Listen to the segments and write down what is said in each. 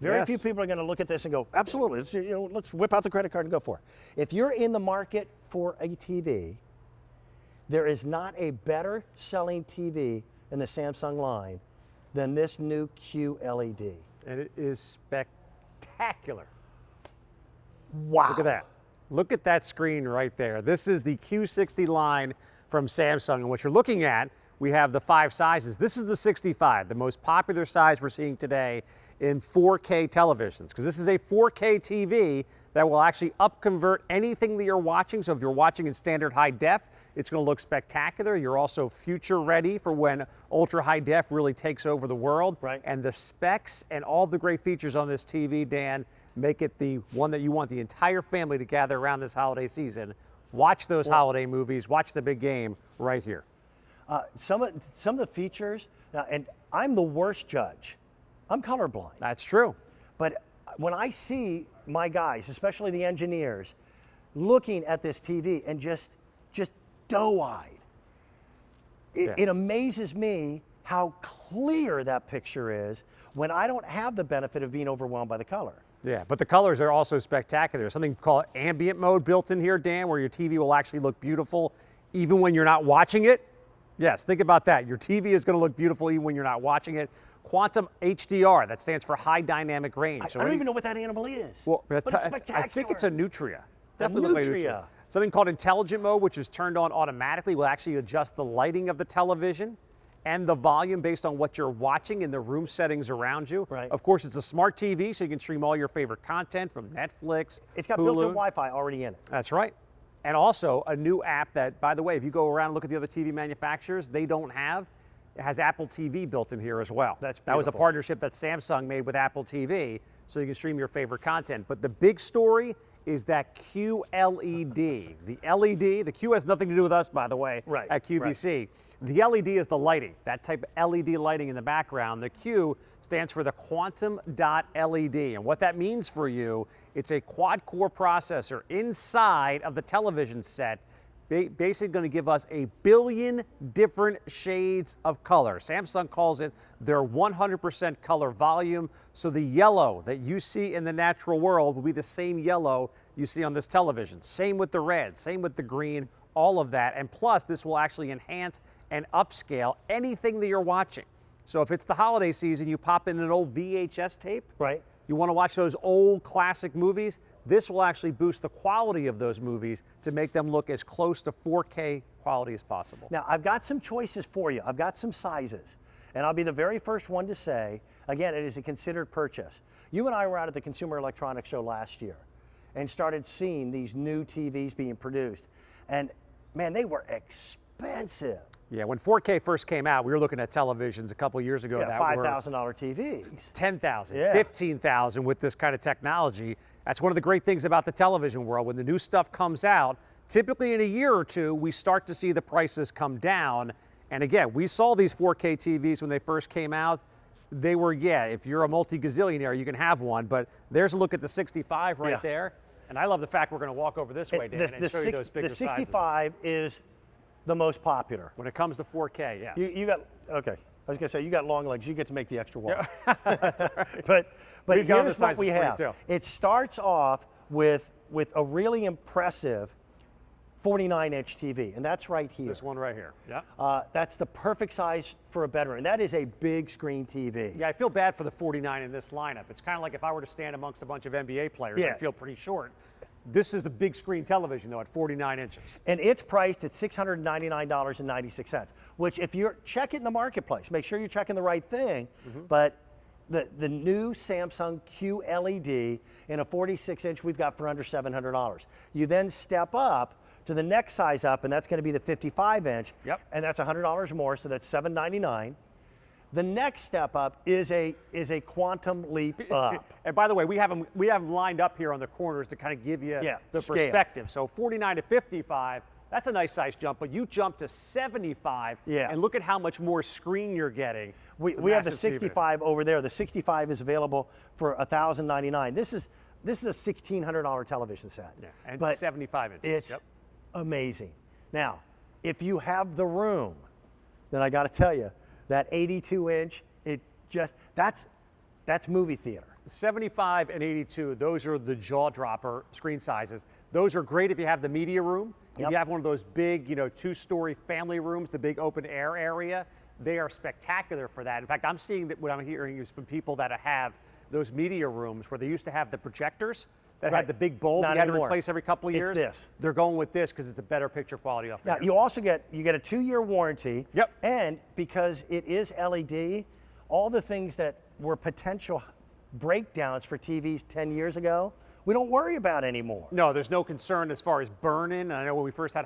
Very few people are going to look at this and go, absolutely, let's whip out the credit card and go for it. If you're in the market for a TV, there is not a better selling TV in the Samsung line than this new QLED. And it is spectacular. Wow. Look at that. Look at that screen right there. This is the Q60 line from Samsung. And what you're looking at, we have the 5 sizes. This is the 65, the most popular size we're seeing today in 4K televisions, because this is a 4K TV that will actually upconvert anything that you're watching. So if you're watching in standard high def, it's going to look spectacular. You're also future ready for when ultra high def really takes over the world. Right. And the specs and all the great features on this TV, Dan, make it the one that you want the entire family to gather around this holiday season. Watch those holiday movies, watch the big game right here. Some of the features, and I'm the worst judge. I'm colorblind. That's true. But when I see my guys, especially the engineers, looking at this TV and just doe-eyed, it amazes me how clear that picture is when I don't have the benefit of being overwhelmed by the color. Yeah, but the colors are also spectacular. There's something called Ambient Mode built in here, Dan, where your TV will actually look beautiful even when you're not watching it. Yes, think about that. Your TV is going to look beautiful even when you're not watching it. Quantum HDR, that stands for high dynamic range. I don't even know what that animal is, well, but it's spectacular. I think it's a nutria. Definitely nutria. Something called Intelligent Mode, which is turned on automatically, will actually adjust the lighting of the television and the volume based on what you're watching in the room settings around you. Right. Of course, it's a smart TV, so you can stream all your favorite content from Netflix, It's got Hulu. built-in Wi-Fi already in it. That's right. And also a new app that, by the way, if you go around and look at the other TV manufacturers, they don't have. It has Apple TV built in here as well. That's That was a beautiful. partnership that Samsung made with Apple TV, so you can stream your favorite content. But the big story is that QLED. The LED, the Q has nothing to do with us, by the way, Right, at QVC. The LED is the lighting, that type of LED lighting in the background. The Q stands for the quantum dot LED. And what that means for you, it's a quad-core processor inside of the television set, basically going to give us 1 billion different shades of color. Samsung calls it their 100% color volume. So the yellow that you see in the natural world will be the same yellow you see on this television. Same with the red, same with the green, all of that. And plus, this will actually enhance and upscale anything that you're watching. So if it's the holiday season, you pop in an old VHS tape. Right. You want to watch those old classic movies, this will actually boost the quality of those movies to make them look as close to 4K quality as possible. Now, I've got some choices for you. I've got some sizes. And I'll be the very first one to say, again, it is a considered purchase. You and I were out at the Consumer Electronics Show last year and started seeing these new TVs being produced. And man, they were expensive. Yeah, when 4K first came out, we were looking at televisions a couple years ago that were $5,000 TVs. 10,000, Yeah. 15,000 with this kind of technology. That's one of the great things about the television world. When the new stuff comes out, typically in a year or two, we start to see the prices come down. And again, we saw these 4K TVs when they first came out. They were, if you're a multi-gazillionaire, you can have one. But there's a look at the 65 right there. And I love the fact we're going to walk over this way, Dan, and show you those bigger The 65 is the most popular. When it comes to 4K, yes. You got, okay. I was going to say, you got long legs. You get to make the extra walk. Right. But We've got here's the what sizes we for you, have. too. It starts off with a really impressive 49-inch TV, and that's right here. This one right here, yeah. That's the perfect size for a bedroom, and that is a big screen TV. Yeah, I feel bad for the 49 in this lineup. It's kind of like if I were to stand amongst a bunch of NBA players, I'd feel pretty short. This is a big screen television, though, at 49 inches. And it's priced at $699.96, which if you're checking the marketplace, make sure you're checking the right thing, but the new Samsung QLED in a 46-inch we've got for under $700. You then step up to the next size up, and that's going to be the 55-inch, and that's $100 more, so that's $799. The next step up is a quantum leap up. And by the way, we have them lined up here on the corners to kind of give you the scale. perspective. So 49 to 55, that's a nice size jump, but you jump to 75, and look at how much more screen you're getting. We have the 65 over there. The 65 is available for $1,099. This is a $1,600 television set. Yeah, and but 75 inches. It's amazing. Now, if you have the room, then I got to tell you, that 82-inch, that's movie theater. 75 and 82, those are the jaw dropper screen sizes. Those are great if you have the media room. If you have one of those big, 2-story family rooms, the big open air area, they are spectacular for that. In fact, I'm seeing that what I'm hearing is from people that have those media rooms where they used to have the projectors that had the big bulb you had to replace every couple of years. It's this. They're going with this because it's a better picture quality off Now, you also get a 2-year warranty. Yep. And because it is LED, all the things that were potential breakdowns for TVs 10 years ago, we don't worry about anymore. No, there's no concern as far as burn-in. And I know when we first had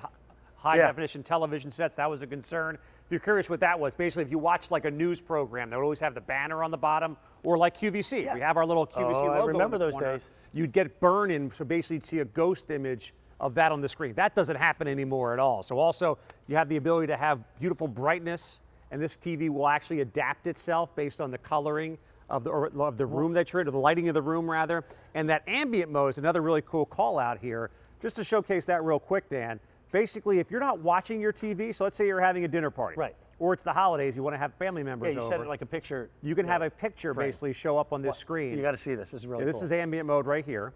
high-definition television sets, that was a concern. If you're curious what that was, basically if you watch like a news program, they would always have the banner on the bottom, or like QVC. We have our little QVC logo I remember in the those corner. days. You'd get burn-in, so basically you'd see a ghost image of that on the screen. That doesn't happen anymore at all. So also, you have the ability to have beautiful brightness, and this TV will actually adapt itself based on the coloring of the room that you're in, or the lighting of the room rather. And that ambient mode is another really cool call out here. Just to showcase that real quick, Dan, basically if you're not watching your TV, so let's say you're having a dinner party. Right. Or it's the holidays, you want to have family members over. Yeah, you set it like a picture. You can have a picture basically show up on this screen. You got to see this. This is really cool. This is ambient mode right here.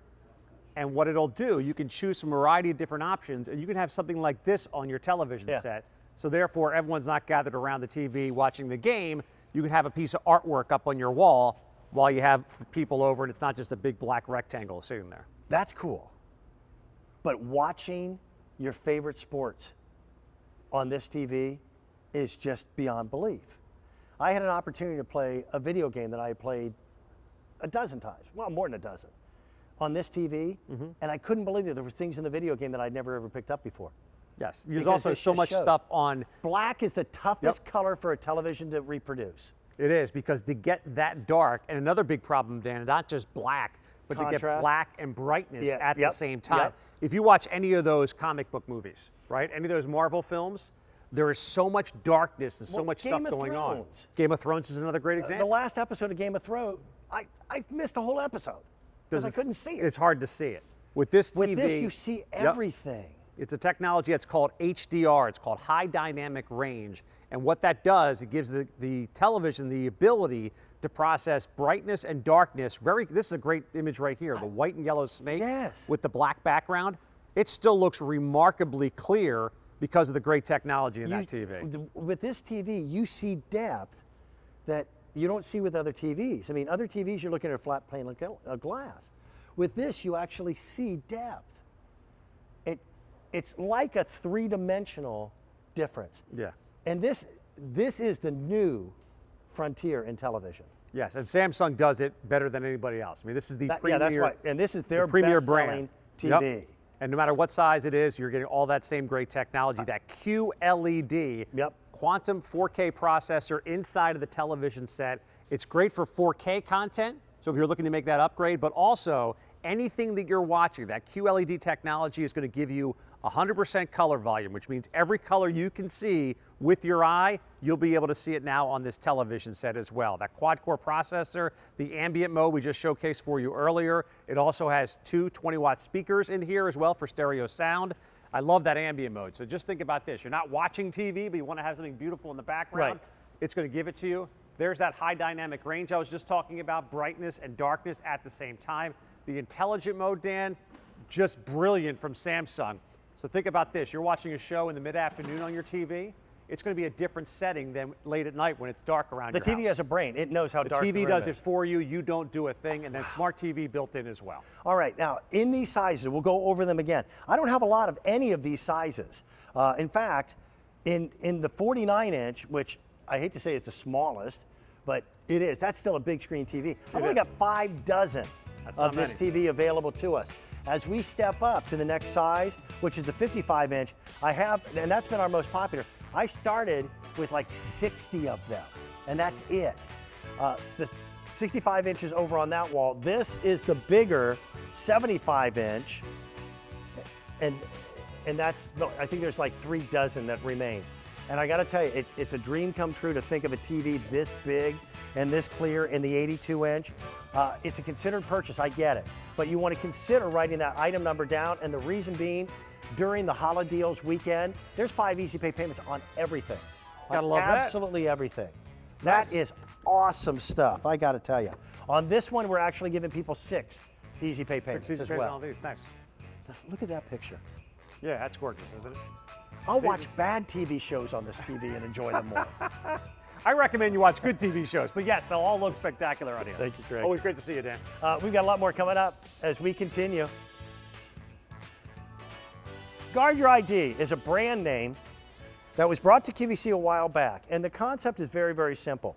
And what it'll do, you can choose from a variety of different options, and you can have something like this on your television set. So therefore, everyone's not gathered around the TV watching the game. You can have a piece of artwork up on your wall while you have people over, and it's not just a big black rectangle sitting there. That's cool. But watching your favorite sports on this TV is just beyond belief. I had an opportunity to play a video game that I had played a dozen times, well, more than a dozen, on this TV, and I couldn't believe that there were things in the video game that I'd never ever picked up before. Yes, there's also so much stuff on. Black is the toughest color for a television to reproduce. It is, because to get that dark, and another big problem, Dan, not just black, but to get black and brightness at the same time. If you watch any of those comic book movies, right, any of those Marvel films, there is so much darkness and so much stuff going on. Game of Thrones is another great example. The last episode of Game of Thrones, I missed a whole episode because I couldn't see it. It's hard to see it. With this TV, with this, you see everything. It's a technology that's called HDR. It's called high dynamic range. And what that does, it gives the television the ability to process brightness and darkness. This is a great image right here, the white and yellow snake with the black background. It still looks remarkably clear because of the great technology in that TV. With this TV, you see depth that you don't see with other TVs. I mean, other TVs, you're looking at a flat pane of glass. With this, you actually see depth. It's like a 3-dimensional difference. Yeah. And this is the new frontier in television. Yes, and Samsung does it better than anybody else. I mean, this is the premier. Yeah, that's right. And this is their premier best-selling TV. Yep. And no matter what size it is, you're getting all that same great technology. That QLED, quantum 4K processor inside of the television set. It's great for 4K content, so if you're looking to make that upgrade, but also anything that you're watching, that QLED technology is going to give you 100% color volume, which means every color you can see with your eye, you'll be able to see it now on this television set as well. That quad-core processor, the ambient mode we just showcased for you earlier. It also has 2 20-watt speakers in here as well for stereo sound. I love that ambient mode. So just think about this. You're not watching TV, but you want to have something beautiful in the background. It's going to give it to you. There's that high dynamic range I was just talking about, brightness and darkness at the same time. The intelligent mode, Dan, just brilliant from Samsung. So think about this. You're watching a show in the mid-afternoon on your TV. It's going to be a different setting than late at night when it's dark around your house. The TV has a brain. It knows how dark the room is. The TV does it for you. You don't do a thing. And then smart TV built in as well. All right. Now, in these sizes, we'll go over them again. I don't have a lot of any of these sizes. In fact, in the 49-inch, which I hate to say is the smallest, but it is. That's still a big screen TV. I've only got 5 dozen of this TV available to us. As we step up to the next size, which is the 55-inch, I have, and that's been our most popular, I started with like 60 of them, and that's it. The 65 inches over on that wall. This is the bigger 75-inch, and that's, I think there's like 3 dozen that remain. And I gotta tell you, it's a dream come true to think of a TV this big and this clear in the 82-inch. It's a considered purchase, I get it. But you wanna consider writing that item number down, and the reason being, during the holiday deals weekend, there's 5 easy pay payments on everything. Gotta love that. Absolutely everything. That is awesome stuff, I gotta tell you. On this one, we're actually giving people 6 Easy Pay payments as well. Nice. Look at that picture. Yeah, that's gorgeous, isn't it? I'll watch bad TV shows on this TV and enjoy them more. I recommend you watch good TV shows, but yes, they'll all look spectacular on here. Thank you, Craig. Always great to see you, Dan. We've got a lot more coming up as we continue. Guard Your ID is a brand name that was brought to QVC a while back, and the concept is very, very simple.